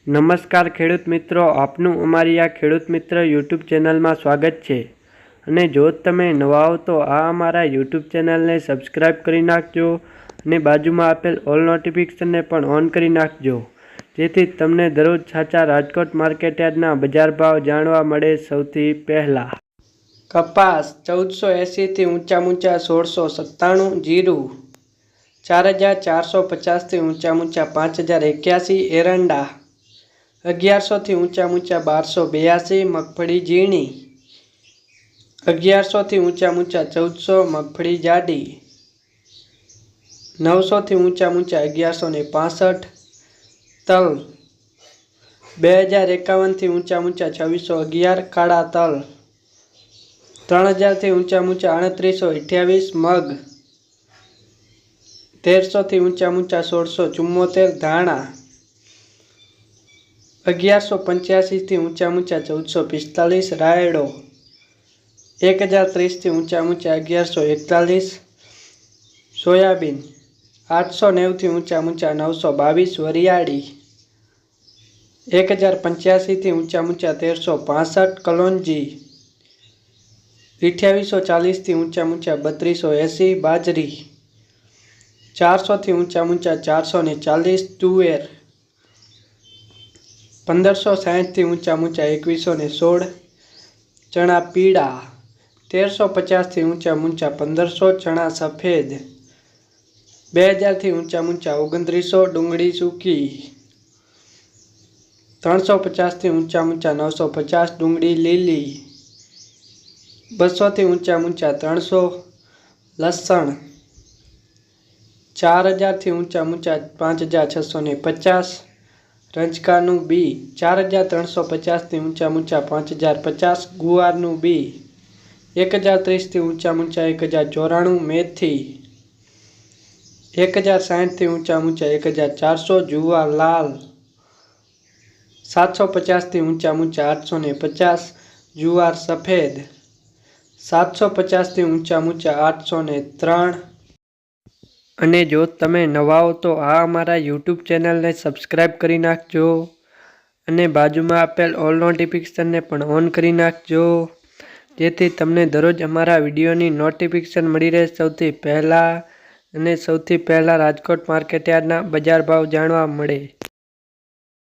નમસ્કાર ખેડૂત મિત્રો, આપનું અમારી આ ખેડૂત મિત્ર યુટ્યુબ ચેનલમાં સ્વાગત છે. અને જો તમે નવા હો તો આ અમારા યુટ્યુબ ચેનલને સબસ્ક્રાઈબ કરી નાખજો અને બાજુમાં આપેલ ઓલ નોટિફિકેશનને પણ ઓન કરી નાખજો, જેથી તમને દરરોજ સાચા રાજકોટ માર્કેટયાર્ડના બજાર ભાવ જાણવા મળે સૌથી પહેલા. કપાસ 1480 થી ઊંચા 1697, જીરું 4450 થી ઊંચા 5081, એરંડા 1100 થી ઊંચા 1282, મગફળી ઝીણી 1100 થી ઊંચા 1400, મગફળી જાડી 900 થી ઊંચા 1165, તલ 2051 થી ઊંચા 2611, કાળા તલ 3000 થી ઊંચા 3828, મગ 1300 થી ઊંચા 1674, ધાણા 1185 થી ઊંચા 1445, રાયડો 1030 થી ઊંચા 1141, સોયાબીન 890 થી ઊંચા 922, વરિયાળી 1085 થી ઊંચા 1365, કલોંજી 2840 થી ઊંચા 3280, બાજરી 400 થી ઊંચા 440, તુવેર 1560 થી ઊંચા 2116, ચણા પીળા 1350 થી ઊંચા 1500, ચણા સફેદ 2000 થી ઊંચા 2900, ડુંગળી સૂકી 350 થી ઊંચા 950, ડુંગળી લીલી 200 થી ઊંચા 300, લસણ 4000 થી ઊંચા 5650, રંજકાનું બી 4350 થી ઊંચા 5050, ગુવારનું બી 1030 થી ઊંચા 1094, મેથી 1060 થી ઊંચા 1400, જુવાર લાલ 750 થી ઊંચા 850, જુવાર સફેદ 750 થી ઊંચા 803. અને જો તમે નવા હો તો આ અમારા યુટ્યુબ ચેનલને સબસ્ક્રાઈબ કરી નાખજો અને બાજુમાં આપેલ ઓલ નોટિફિકેશનને પણ ઓન કરી નાખજો, જેથી તમને દરરોજ અમારા વિડીયોની નોટિફિકેશન મળી રહે સૌથી પહેલાં, અને સૌથી પહેલાં રાજકોટ માર્કેટયાર્ડના બજાર ભાવ જાણવા મળે.